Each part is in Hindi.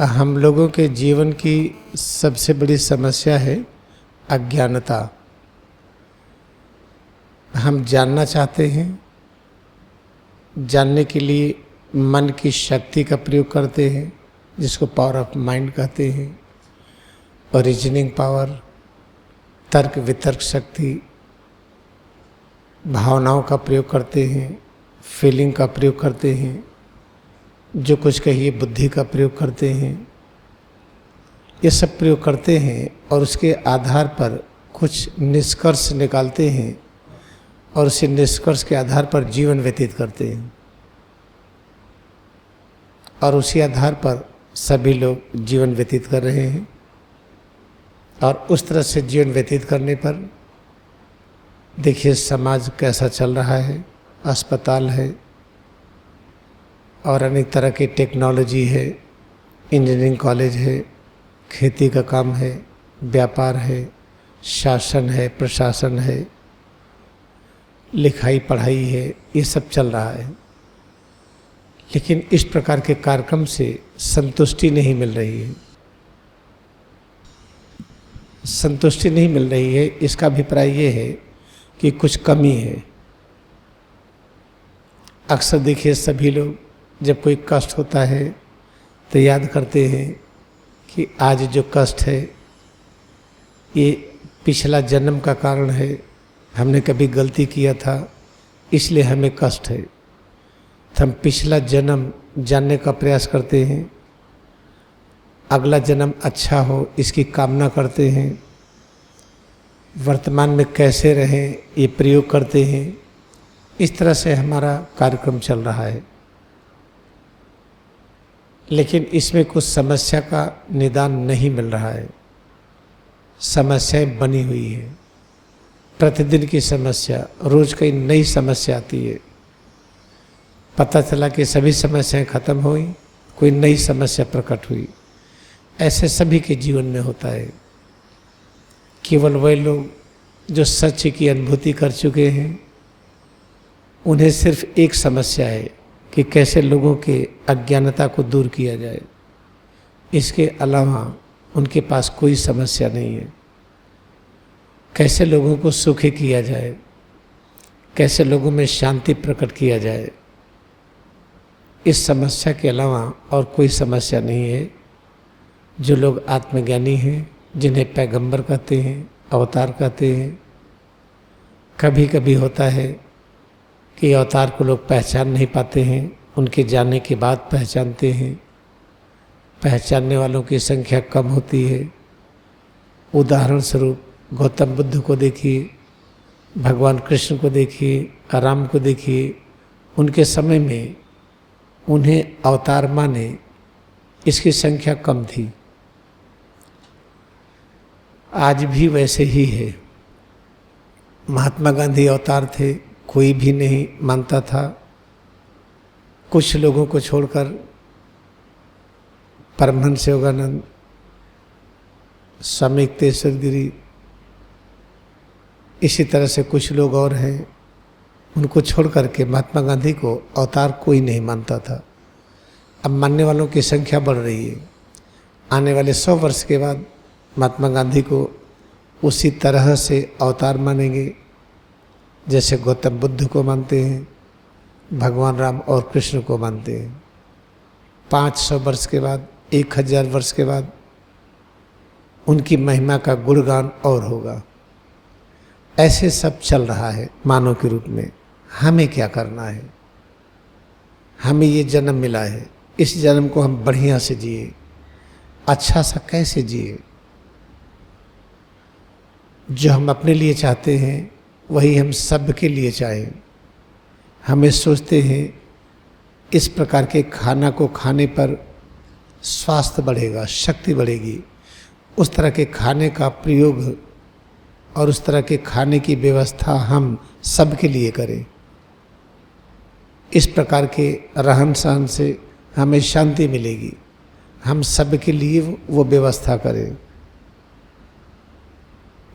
हम लोगों के जीवन की सबसे बड़ी समस्या है अज्ञानता। हम जानना चाहते हैं, जानने के लिए मन की शक्ति का प्रयोग करते हैं, जिसको पावर ऑफ माइंड कहते हैं, और रीजनिंग पावर, तर्क वितर्क शक्ति, भावनाओं का प्रयोग करते हैं, फीलिंग का प्रयोग करते हैं, जो कुछ कहिए बुद्धि का प्रयोग करते हैं। ये सब प्रयोग करते हैं और उसके आधार पर कुछ निष्कर्ष निकालते हैं और उसी निष्कर्ष के आधार पर जीवन व्यतीत करते हैं और उसी आधार पर सभी लोग जीवन व्यतीत कर रहे हैं। और उस तरह से जीवन व्यतीत करने पर देखिए समाज कैसा चल रहा है। अस्पताल है और अनेक तरह की टेक्नोलॉजी है, इंजीनियरिंग कॉलेज है, खेती का काम है, व्यापार है, शासन है, प्रशासन है, लिखाई पढ़ाई है, ये सब चल रहा है। लेकिन इस प्रकार के कार्यक्रम से संतुष्टि नहीं मिल रही है। संतुष्टि नहीं मिल रही है, इसका अभिप्राय ये है कि कुछ कमी है। अक्सर देखिए सभी लोग जब कोई कष्ट होता है तो याद करते हैं कि आज जो कष्ट है ये पिछला जन्म का कारण है, हमने कभी गलती किया था इसलिए हमें कष्ट है। तो हम पिछला जन्म जानने का प्रयास करते हैं, अगला जन्म अच्छा हो इसकी कामना करते हैं, वर्तमान में कैसे रहें ये प्रयोग करते हैं। इस तरह से हमारा कार्यक्रम चल रहा है। लेकिन इसमें कुछ समस्या का निदान नहीं मिल रहा है। समस्याएं बनी हुई है, प्रतिदिन की समस्या, रोज कई नई समस्या आती है। पता चला कि सभी समस्याएं खत्म हुई, कोई नई समस्या प्रकट हुई। ऐसे सभी के जीवन में होता है। केवल वही लोग जो सत्य की अनुभूति कर चुके हैं उन्हें सिर्फ एक समस्या है कि कैसे लोगों के अज्ञानता को दूर किया जाए। इसके अलावा उनके पास कोई समस्या नहीं है। कैसे लोगों को सुखी किया जाए, कैसे लोगों में शांति प्रकट किया जाए, इस समस्या के अलावा और कोई समस्या नहीं है। जो लोग आत्मज्ञानी हैं, जिन्हें पैगंबर कहते हैं, अवतार कहते हैं, कभी कभी होता है कि अवतार को लोग पहचान नहीं पाते हैं, उनके जाने के बाद पहचानते हैं। पहचानने वालों की संख्या कम होती है। उदाहरण स्वरूप गौतम बुद्ध को देखिए, भगवान कृष्ण को देखिए, राम को देखिए। उनके समय में उन्हें अवतार माने, इसकी संख्या कम थी। आज भी वैसे ही है। महात्मा गांधी अवतार थे, कोई भी नहीं मानता था। कुछ लोगों को छोड़कर परमहंस योगानंद, स्वामी तेश्वर गिरी, इसी तरह से कुछ लोग और हैं, उनको छोड़ करके महात्मा गांधी को अवतार कोई नहीं मानता था। अब मानने वालों की संख्या बढ़ रही है। आने वाले 100 वर्ष के बाद महात्मा गांधी को उसी तरह से अवतार मानेंगे जैसे गौतम बुद्ध को मानते हैं, भगवान राम और कृष्ण को मानते हैं। 500 वर्ष के बाद, 1000 वर्ष के बाद उनकी महिमा का गुणगान और होगा। ऐसे सब चल रहा है मानव के रूप में। हमें क्या करना है? हमें ये जन्म मिला है, इस जन्म को हम बढ़िया से जिए, अच्छा सा कैसे जिए। जो हम अपने लिए चाहते हैं वही हम सब के लिए चाहें। हमें सोचते हैं इस प्रकार के खाना को खाने पर स्वास्थ्य बढ़ेगा, शक्ति बढ़ेगी। उस तरह के खाने का प्रयोग और उस तरह के खाने की व्यवस्था हम सब के लिए करें। इस प्रकार के रहन सहन से हमें शांति मिलेगी। हम सब के लिए वो व्यवस्था करें।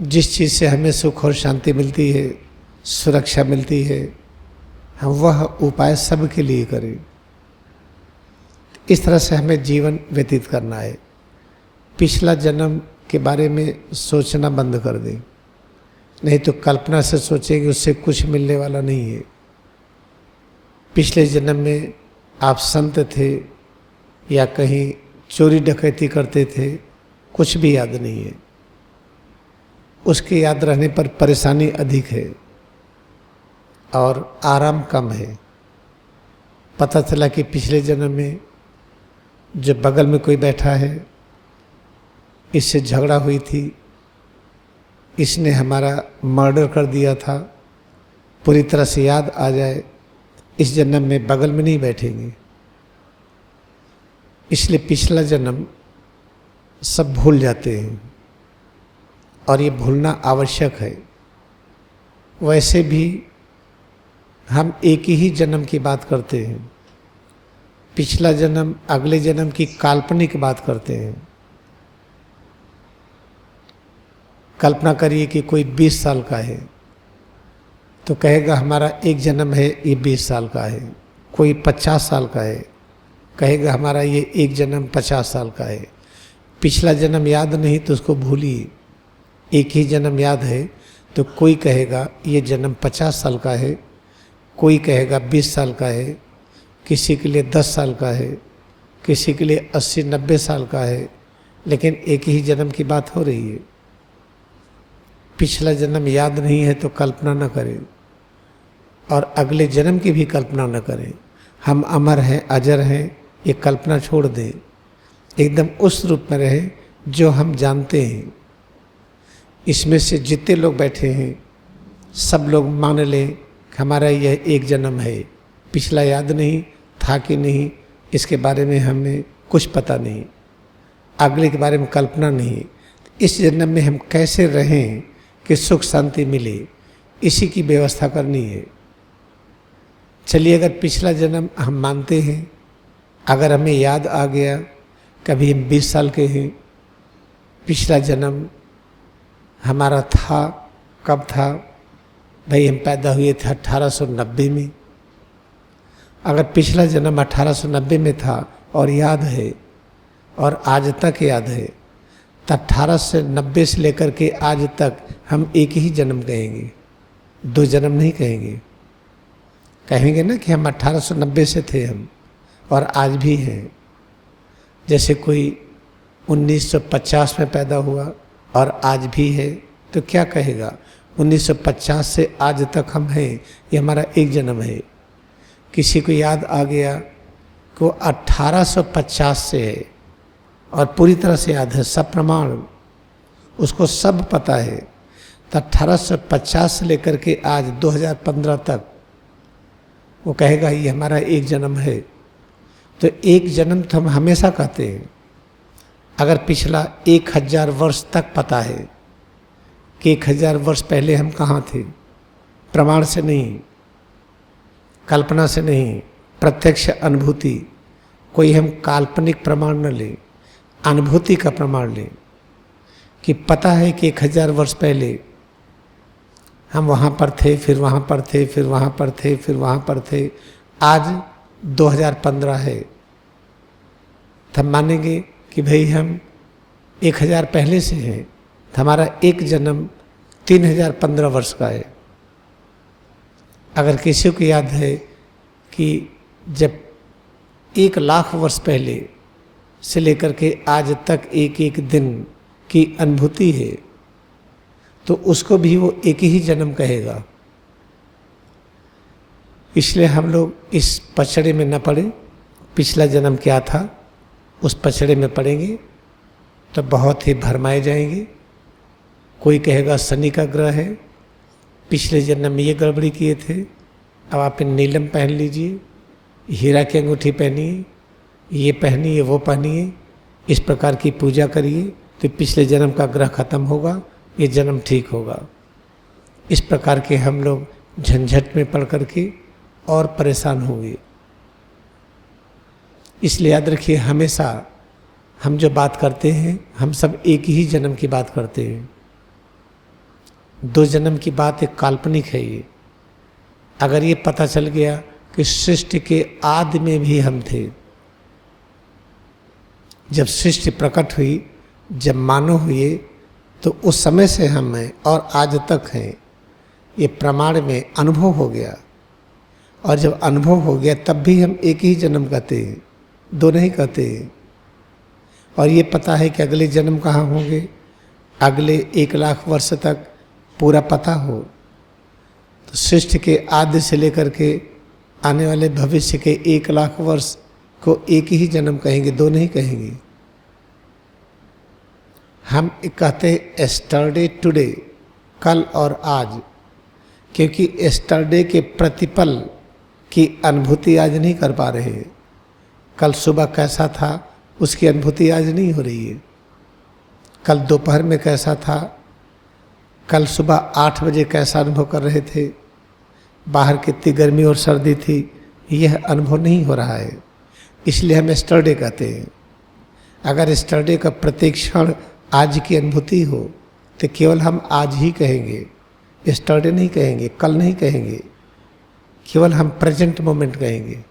जिस चीज़ से हमें सुख और शांति मिलती है, सुरक्षा मिलती है, हम वह उपाय सब के लिए करें। इस तरह से हमें जीवन व्यतीत करना है। पिछला जन्म के बारे में सोचना बंद कर दें, नहीं तो कल्पना से सोचेंगे उससे कुछ मिलने वाला नहीं है। पिछले जन्म में आप संत थे या कहीं चोरी डकैती करते थे, कुछ भी याद नहीं है। उसके याद रहने पर परेशानी अधिक है और आराम कम है। पता चला कि पिछले जन्म में जो बगल में कोई बैठा है, इससे झगड़ा हुई थी, इसने हमारा मर्डर कर दिया था, पूरी तरह से याद आ जाए, इस जन्म में बगल में नहीं बैठेंगे। इसलिए पिछला जन्म सब भूल जाते हैं और ये भूलना आवश्यक है। वैसे भी हम एक ही जन्म की बात करते हैं, पिछला जन्म अगले जन्म की काल्पनिक बात करते हैं। कल्पना करिए कि कोई 20 साल का है तो कहेगा हमारा एक जन्म है ये 20 साल का है। कोई 50 साल का है कहेगा हमारा ये एक जन्म 50 साल का है। पिछला जन्म याद नहीं तो उसको भूलिए, एक ही जन्म याद है तो कोई कहेगा ये जन्म 50 साल का है, कोई कहेगा 20 साल का है, किसी के लिए 10 साल का है, किसी के लिए 80-90 साल का है, लेकिन एक ही जन्म की बात हो रही है। पिछला जन्म याद नहीं है तो कल्पना न करें और अगले जन्म की भी कल्पना न करें। हम अमर हैं, अजर हैं, ये कल्पना छोड़ दें, एकदम उस रूप में रहें जो हम जानते हैं। इसमें से जितने लोग बैठे हैं सब लोग मान लें कि हमारा यह एक जन्म है, पिछला याद नहीं था कि नहीं, इसके बारे में हमें कुछ पता नहीं, अगले के बारे में कल्पना नहीं। इस जन्म में हम कैसे रहें कि सुख शांति मिले, इसी की व्यवस्था करनी है। चलिए, अगर पिछला जन्म हम मानते हैं, अगर हमें याद आ गया कभी हम 20 साल के हैं, पिछला जन्म हमारा था, कब था भाई, हम पैदा हुए थे 1890 में। अगर पिछला जन्म 1890 में था और याद है और आज तक याद है, तो 1890 से लेकर के आज तक हम एक ही जन्म कहेंगे, 2 जन्म नहीं कहेंगे। कहेंगे ना कि हम 1890 से थे हम और आज भी हैं। जैसे कोई 1950 में पैदा हुआ और आज भी है, तो क्या कहेगा, 1950 से आज तक हम हैं, ये हमारा एक जन्म है। किसी को याद आ गया कि 1850 से है और पूरी तरह से याद है, सब प्रमाण, उसको सब पता है, तो 1850 से लेकर के आज 2015 तक वो कहेगा ये हमारा एक जन्म है। तो एक जन्म तो हम हमेशा कहते हैं। अगर पिछला 1000 वर्ष तक पता है कि 1000 वर्ष पहले हम कहाँ थे, प्रमाण से नहीं, कल्पना से नहीं, प्रत्यक्ष अनुभूति, कोई हम काल्पनिक प्रमाण न लें, अनुभूति का प्रमाण लें कि पता है कि 1000 वर्ष पहले हम वहाँ पर थे, फिर वहाँ पर थे, फिर वहाँ पर थे, फिर वहाँ पर थे, आज 2015 है, तब मानेंगे कि भाई हम 1000 पहले से हैं, तो हमारा एक जन्म 3015 वर्ष का है। अगर किसी को याद है कि जब 1,00,000 वर्ष पहले से लेकर के आज तक एक एक दिन की अनुभूति है, तो उसको भी वो एक ही जन्म कहेगा। इसलिए हम लोग इस पचड़े में न पड़े, पिछला जन्म क्या था उस पचड़े में पड़ेंगे तो बहुत ही भरमाए जाएंगे। कोई कहेगा शनि का ग्रह है, पिछले जन्म में ये गड़बड़ी किए थे, अब आप नीलम पहन लीजिए, हीरा की अंगूठी पहनिए, ये पहनिए, वो पहनिए, इस प्रकार की पूजा करिए तो पिछले जन्म का ग्रह खत्म होगा, ये जन्म ठीक होगा। इस प्रकार के हम लोग झंझट में पड़ करके और परेशान होंगे। इसलिए याद रखिए, हमेशा हम जो बात करते हैं हम सब एक ही जन्म की बात करते हैं। 2 जन्म की बात एक काल्पनिक है। ये अगर ये पता चल गया कि सृष्टि के आदि में भी हम थे, जब सृष्टि प्रकट हुई, जब मानव हुए, तो उस समय से हम हैं और आज तक हैं, ये प्रमाण में अनुभव हो गया। और जब अनुभव हो गया तब भी हम एक ही जन्म कहते हैं, दो नहीं कहते हैं। और ये पता है कि अगले जन्म कहाँ होंगे, अगले 1,00,000 वर्ष तक पूरा पता हो। तो सृष्टि के आदि से लेकर के आने वाले भविष्य के 1,00,000 वर्ष को एक ही जन्म कहेंगे, दो नहीं कहेंगे। हम कहते हैं एस्टरडे टुडे, कल और आज, क्योंकि एस्टरडे के प्रतिपल की अनुभूति आज नहीं कर पा रहे हैं। कल सुबह कैसा था उसकी अनुभूति आज नहीं हो रही है। कल दोपहर में कैसा था, कल सुबह 8 बजे कैसा अनुभव कर रहे थे, बाहर कितनी गर्मी और सर्दी थी, यह अनुभव नहीं हो रहा है। इसलिए हम एस्टरडे कहते हैं। अगर एस्टरडे का प्रत्येक क्षण आज की अनुभूति हो तो केवल हम आज ही कहेंगे, एस्टरडे नहीं कहेंगे, कल नहीं कहेंगे, केवल हम प्रेजेंट मोमेंट कहेंगे।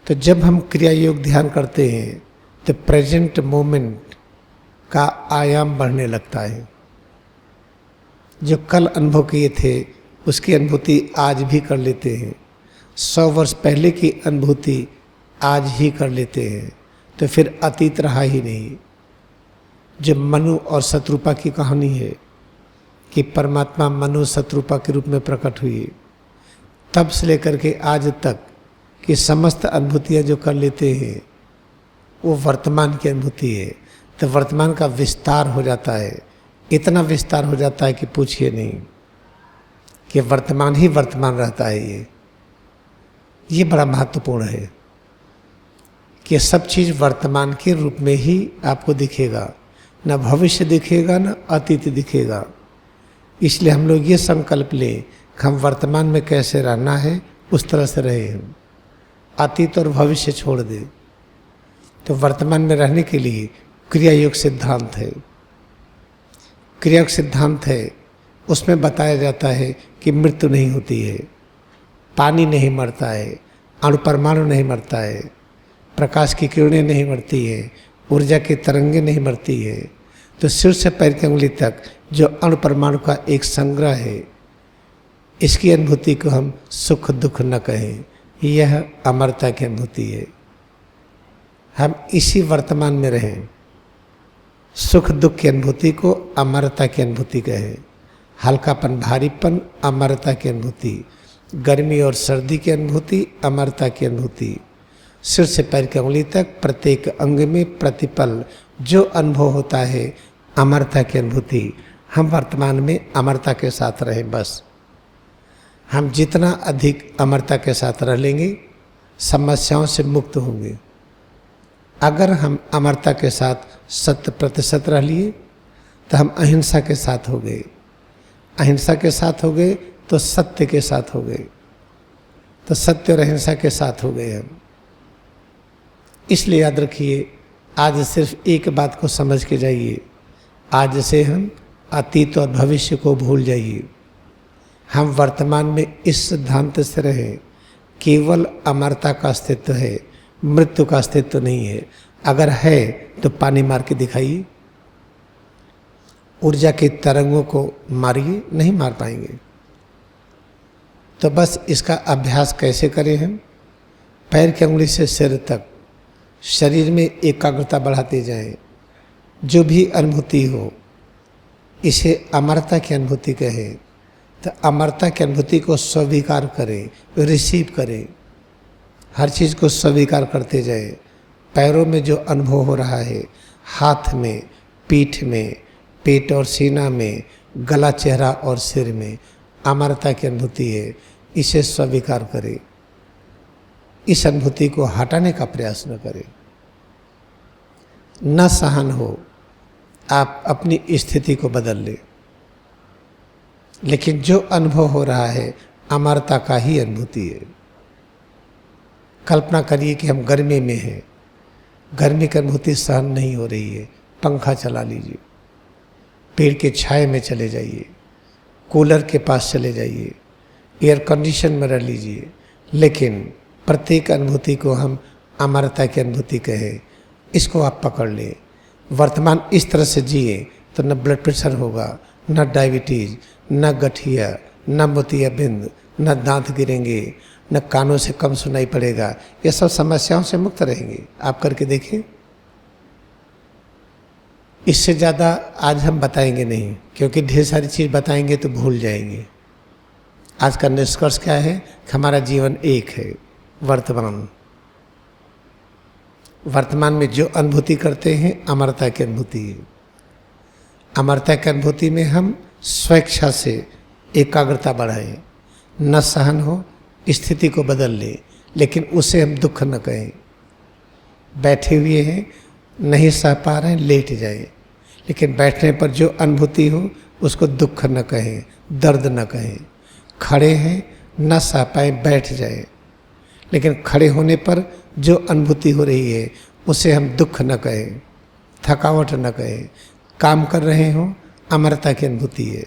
तो जब हम क्रिया योग ध्यान करते हैं तो प्रेजेंट मोमेंट का आयाम बढ़ने लगता है। जो कल अनुभव किए थे उसकी अनुभूति आज भी कर लेते हैं, 100 वर्ष पहले की अनुभूति आज ही कर लेते हैं, तो फिर अतीत रहा ही नहीं। जब मनु और शत्रुपा की कहानी है कि परमात्मा मनु शत्रुपा के रूप में प्रकट हुई, तब से लेकर के आज तक की समस्त अनुभूतियाँ जो कर लेते हैं वो वर्तमान की अनुभूति है। तो वर्तमान का विस्तार हो जाता है, इतना विस्तार हो जाता है कि पूछिए नहीं, कि वर्तमान ही वर्तमान रहता है। ये बड़ा महत्वपूर्ण है कि सब चीज़ वर्तमान के रूप में ही आपको दिखेगा, न भविष्य दिखेगा न अतीत दिखेगा। इसलिए हम लोग ये संकल्प लें कि हम वर्तमान में कैसे रहना है उस तरह से रहे, हम अतीत और भविष्य छोड़ दें। तो वर्तमान में रहने के लिए क्रिया योग सिद्धांत है। क्रिया योग सिद्धांत है, उसमें बताया जाता है कि मृत्यु नहीं होती है, पानी नहीं मरता है, अणु परमाणु नहीं मरता है, प्रकाश की किरणें नहीं मरती है, ऊर्जा की तरंगें नहीं मरती है। तो सिर से पैर की उंगली तक जो अणु परमाणु का एक संग्रह है, इसकी अनुभूति को हम सुख दुख न कहें, यह अमरता की अनुभूति है। हम इसी वर्तमान में रहें, सुख दुख की अनुभूति को अमरता की अनुभूति कहें। हल्कापन भारीपन अमरता की अनुभूति, गर्मी और सर्दी की अनुभूति अमरता की अनुभूति। सिर से पैर की उंगली तक प्रत्येक अंग में प्रतिपल जो अनुभव होता है अमरता की अनुभूति। हम वर्तमान में अमरता के साथ रहें, बस। हम जितना अधिक अमरता के साथ रह लेंगे समस्याओं से मुक्त होंगे। अगर हम अमरता के साथ 100% रह लिए तो हम अहिंसा के साथ हो गए, अहिंसा के साथ हो गए तो सत्य के साथ हो गए, तो सत्य और अहिंसा के साथ हो गए हम। इसलिए याद रखिए, आज सिर्फ एक बात को समझ के जाइए, आज से हम अतीत और भविष्य को भूल जाइए। हम वर्तमान में इस सिद्धांत से रहें, केवल अमरता का अस्तित्व है, मृत्यु का अस्तित्व नहीं है। अगर है तो पानी मार के दिखाइए, ऊर्जा की तरंगों को मारिए, नहीं मार पाएंगे। तो बस इसका अभ्यास कैसे करें हम? पैर की उंगली से सिर तक शरीर में एकाग्रता बढ़ाते जाएं। जो भी अनुभूति हो इसे अमरता की अनुभूति कहें। तो अमरता की अनुभूति को स्वीकार करें, रिसीव करें, हर चीज़ को स्वीकार करते जाएं। पैरों में जो अनुभव हो रहा है, हाथ में, पीठ में, पेट और सीना में, गला, चेहरा और सिर में अमरता की अनुभूति है, इसे स्वीकार करें। इस अनुभूति को हटाने का प्रयास न करें। न सहन हो, आप अपनी स्थिति को बदल लें, लेकिन जो अनुभव हो रहा है अमरता का ही अनुभूति है। कल्पना करिए कि हम गर्मी में हैं, गर्मी की अनुभूति सहन नहीं हो रही है, पंखा चला लीजिए, पेड़ के छाए में चले जाइए, कूलर के पास चले जाइए, एयर कंडीशन में रह लीजिए, लेकिन प्रत्येक अनुभूति को हम अमरता की अनुभूति कहें। इसको आप पकड़ ले। वर्तमान इस तरह से जिए तो न ब्लड प्रेशर होगा, न डायबिटीज, न गठिया, न मोतियाबिंद, न दांत गिरेंगे, न कानों से कम सुनाई पड़ेगा। ये सब समस्याओं से मुक्त रहेंगे। आप करके देखिए। इससे ज़्यादा आज हम बताएंगे नहीं, क्योंकि ढेर सारी चीज़ बताएंगे तो भूल जाएंगे। आज का निष्कर्ष क्या है कि हमारा जीवन एक है, वर्तमान। वर्तमान में जो अनुभूति करते हैं अमरता की अनुभूति है। अमरता की अनुभूति में हम स्वेच्छा से एकाग्रता बढ़ाएं, न सहन हो, स्थिति को बदल ले, लेकिन उसे हम दुख न कहें। बैठे हुए हैं, नहीं सह पा रहे हैं, लेट जाए, लेकिन बैठने पर जो अनुभूति हो उसको दुख न कहें, दर्द न कहें। खड़े हैं, न सह पाए, बैठ जाए, लेकिन खड़े होने पर जो अनुभूति हो रही है उसे हम दुख न कहें, थकावट न कहें। काम कर रहे हो, अमरता की अनुभूति है।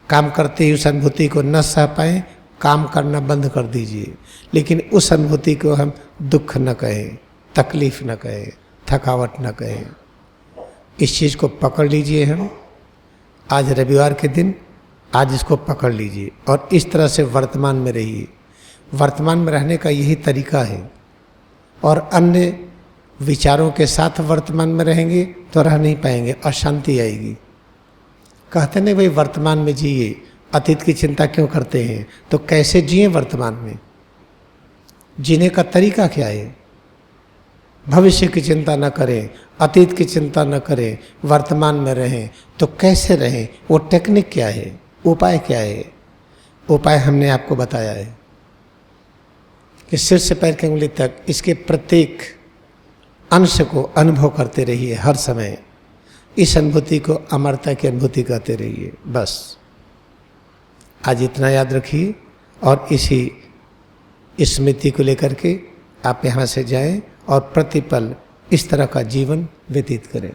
काम करते ही उस अनुभूति को न सह पाए, काम करना बंद कर दीजिए, लेकिन उस अनुभूति को हम दुख न कहें, तकलीफ न कहें, थकावट न कहें। इस चीज़ को पकड़ लीजिए। हम आज रविवार के दिन आज इसको पकड़ लीजिए और इस तरह से वर्तमान में रहिए। वर्तमान में रहने का यही तरीका है। और अन्य विचारों के साथ वर्तमान में रहेंगे तो रह नहीं पाएंगे, अशांति आएगी। कहते नहीं भाई वर्तमान में जिए, अतीत की चिंता क्यों करते हैं? तो कैसे जिए वर्तमान में? जीने का तरीका क्या है? भविष्य की चिंता न करें, अतीत की चिंता न करें, वर्तमान में रहें। तो कैसे रहें? वो टेक्निक क्या है? उपाय क्या है? उपाय हमने आपको बताया है कि सिर से पैर की उंगली तक इसके प्रत्येक अंश को अनुभव करते रहिए हर समय। इस अनुभूति को अमरता की अनुभूति कहते रहिए। बस आज इतना याद रखिए और इसी स्मृति को लेकर के आप यहाँ से जाएं और प्रतिपल इस तरह का जीवन व्यतीत करें।